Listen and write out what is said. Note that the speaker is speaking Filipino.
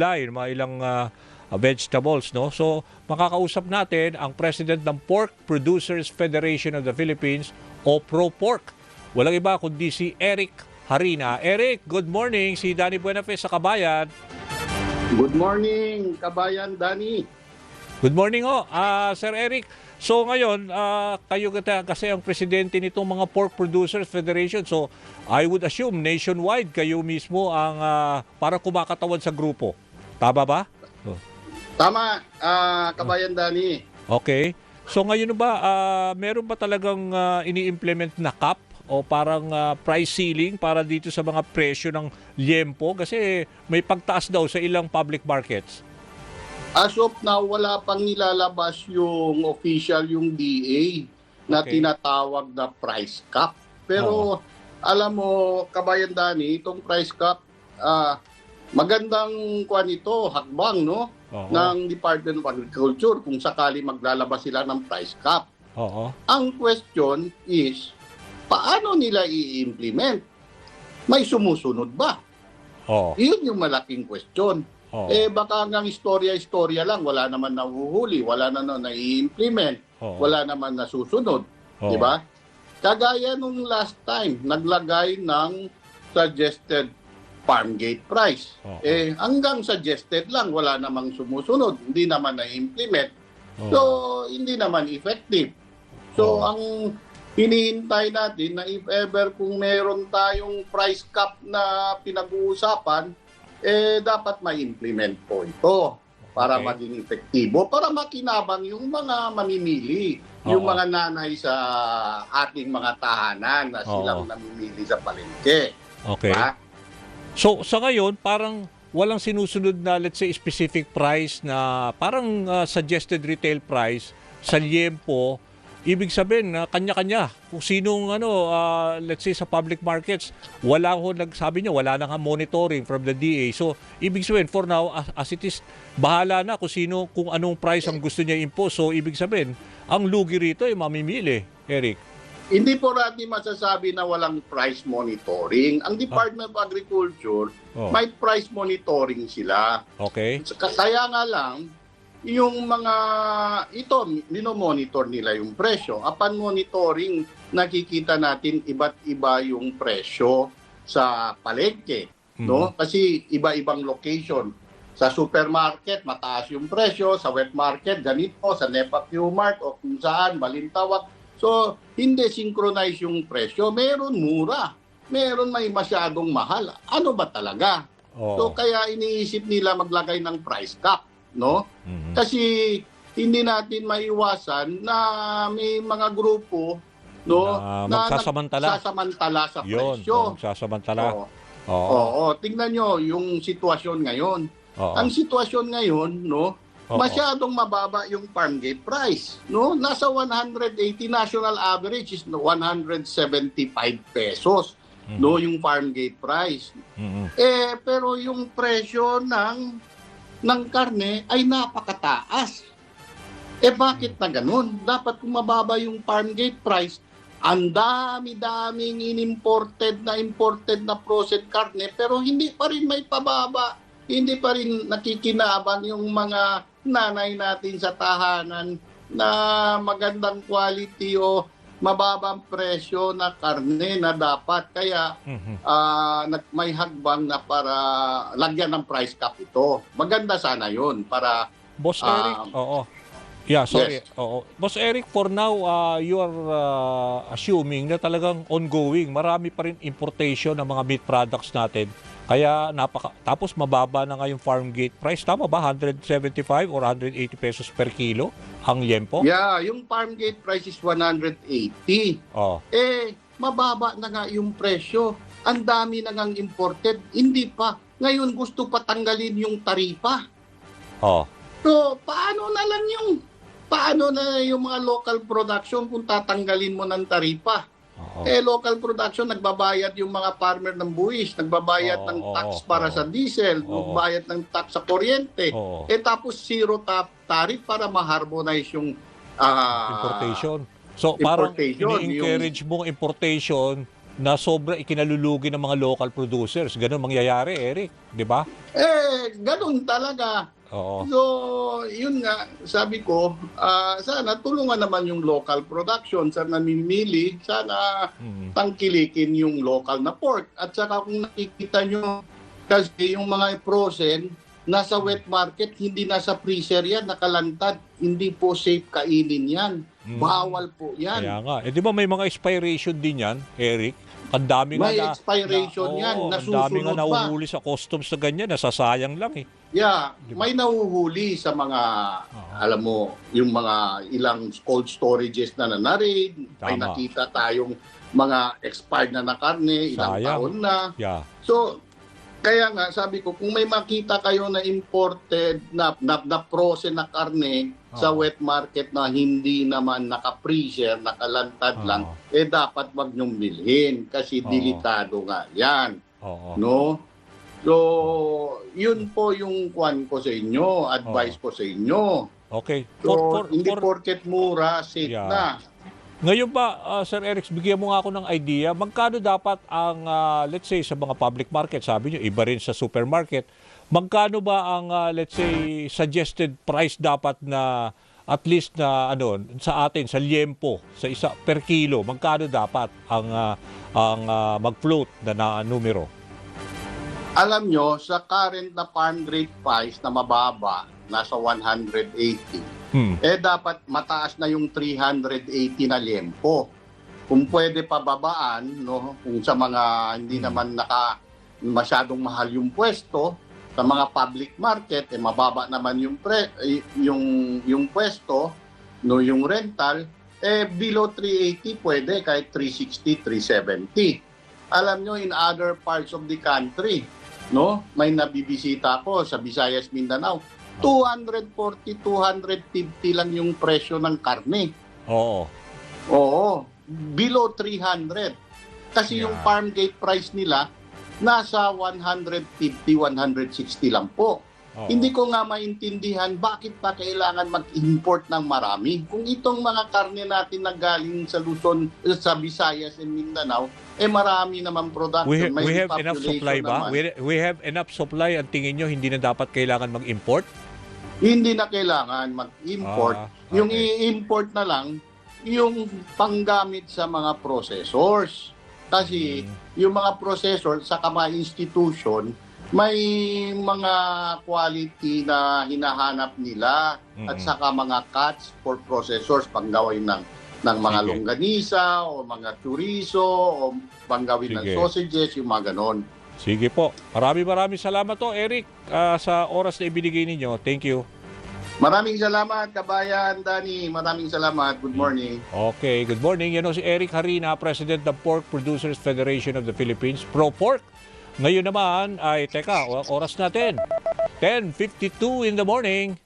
mga ilang vegetables, no? So, makakausap natin ang President ng Pork Producers Federation of the Philippines o ProPork. Walang iba kundi si Eric Harina. Eric, good morning. Si Danny Buenafe sa Kabayan. Good morning, Kabayan Danny. Good morning ho, Sir Eric. So ngayon, kayo kasi ang presidente nitong mga Pork Producers Federation. So I would assume nationwide kayo mismo ang para kumakatawan sa grupo. Tama ba? Tama, Kabayan Danny. Okay. So ngayon ba, meron ba talagang ini-implement na cap o parang price ceiling para dito sa mga presyo ng liempo? Kasi may pagtaas daw sa ilang public markets. As of now, wala pang nilalabas yung official, yung DA na tinatawag na price cap. Pero alam mo, Kabayan Danny, itong price cap, magandang kuan ito, hakbang, no? Ng Department of Agriculture kung sakali maglalabas sila ng price cap. Ang question is, paano nila i-implement? May sumusunod ba? Iyon yung malaking question. Baka hanggang istorya-istorya lang, wala naman nahuhuli, wala na nai-implement, wala naman nasusunod. Di ba? Kagaya nung last time, naglagay ng suggested farm gate price. Hanggang suggested lang, wala namang sumusunod, hindi naman na-implement. So, hindi naman effective. So, ang hinihintay natin na if ever kung meron tayong price cap na pinag-uusapan, dapat ma-implement po ito para maging epektibo, para makinabang yung mga mamimili, yung mga nanay sa ating mga tahanan na silang namimili sa palengke. Okay. So sa ngayon, parang walang sinusunod na let's say specific price na parang suggested retail price sa liempo. Ibig sabihin na kanya-kanya kung sinong let's say sa public markets, wala ho nagsabi niya, wala nang monitoring from the DA. So ibig sabihin for now as it is, bahala na kung anong price ang gusto niya impose. So ibig sabihin, ang lugi rito ay mamimili, Eric. Hindi po natin masasabi na walang price monitoring. Ang Department of Agriculture, may price monitoring sila. Okay. Kaya nga lang, yung mga ito, minomonitor nila yung presyo. Upon monitoring, nakikita natin iba't iba yung presyo sa palengke, no? Kasi iba-ibang location. Sa supermarket, mataas yung presyo. Sa wet market, ganito. Sa NEPA Q-Mart o kung saan, Balintawak. So, hindi synchronize yung presyo. Meron mura. Meron may masyadong mahal. Ano ba talaga? So, kaya iniisip nila maglagay ng price cap. No? Kasi hindi natin maiwasan na may mga grupo na magsasamantala sa presyo. Magsasamantala. Tingnan nyo yung sitwasyon ngayon. Ang sitwasyon ngayon, masyadong mababa yung farm gate price, no? Nasa 180, national average is 175 pesos, no, yung farm gate price. Pero yung presyo ng karne ay napakataas. Bakit na ganun? Dapat kung mababa yung farm gate price, ang dami-daming imported na processed karne, pero hindi pa rin may pababa. Hindi pa rin nakikinabang yung mga nanay natin sa tahanan na magandang quality o mababang presyo na karne na dapat. Kaya may hagbang na para lagyan ng price cap ito. Maganda sana yun para... Boss Eric, Yeah, sorry. Yes. Boss Eric, for now, you are assuming na talagang ongoing. Marami pa rin importation ng mga meat products natin. Kaya tapos mababa na nga yung farm gate price. Tama ba? 175 or 180 pesos per kilo ang liempo? Yeah, yung farm gate price is 180. Mababa na nga yung presyo. Ang dami na ngang imported. Hindi pa. Ngayon gusto pa tanggalin yung taripa. So, paano na yung mga local production kung tatanggalin mo ng taripa? Local production, nagbabayad yung mga farmer ng buwis, nagbabayad ng tax para sa diesel, nagbabayad ng tax sa kuryente. Tapos zero tariff para ma-harmonize yung importation. So parang ini-encourage mong importation na sobra ikinalulugi ng mga local producers. Ganun mangyayari, Eric, di ba? Ganun talaga. Oo. So, yun nga, sabi ko, sana tulungan naman yung local production sa namimili. Sana tangkilikin yung local na pork. At saka kung nakikita nyo, kasi yung mga frozen, nasa wet market, hindi nasa freezer yan, nakalantad. Hindi po safe kainin yan. Bawal po yan. Kaya nga. Di ba may mga expiration din yan, Eric? Ang dami may nga expiration yan, nasusunod ang dami nga pa. nahuhuli sa customs na ganyan, nasasayang lang eh. Yeah, may nahuhuli sa mga, alam mo, yung mga ilang cold storages na nanarid. May Tama. nakita tayong mga expired na karne, ilang Sayang. taon na. Yeah. So, kaya nga, sabi ko, kung may makita kayo na imported, na frozen na karne sa wet market na hindi naman naka-freezer, nakalantad lang, dapat wag niyong bilhin kasi delikado nga yan. No? So, yun po yung kwan ko sa inyo, advice ko sa inyo. Okay. So, hindi porket mura, safe na. Ngayon ba, Sir Eric, bigyan mo nga ako ng idea, magkano dapat ang, let's say, sa mga public market, sabi nyo, iba rin sa supermarket, magkano ba ang, let's say, suggested price dapat na, at least na, sa atin, sa liempo, sa isa per kilo, magkano dapat ang mag-float na numero? Alam nyo, sa current na farm rate price na mababa, nasa 180, dapat mataas na yung 380 na liempo. Kung pwede pababaan, no, kung sa mga hindi naman masyadong mahal yung pwesto, sa mga public market, mababa naman yung yung pwesto, no, yung rental, below 380 pwede, kahit 360, 370. Alam nyo, in other parts of the country, no, may nabibisita ko sa Visayas, Mindanao, 240, 250 lang yung presyo ng karne. Oo. Below 300. Kasi yung farm gate price nila, nasa 150, 160 lang po. Hindi ko nga maintindihan bakit pa kailangan mag-import ng marami. Kung itong mga karne natin na galing sa Luzon, sa Visayas and Mindanao, marami naman production. We have enough supply ba? We have enough supply. Ang tingin nyo, hindi na dapat kailangan mag-import? Hindi na kailangan mag-import. Yung i-import na lang, yung panggamit sa mga processors. Kasi yung mga processor sa mga institution, may mga quality na hinahanap nila at saka mga cuts for processors panggawin ng mga longganisa o mga chorizo o panggawin ng sausages, yung mga ganon. Sige po. Maraming salamat to, Eric, sa oras na ibinigay ninyo. Thank you. Maraming salamat, kabayan Danny. Maraming salamat. Good morning. Okay, good morning. Yan si Eric Harina, President ng Pork Producers Federation of the Philippines, Pro Pork. Ngayon naman ay, oras natin, 10:52 in the morning.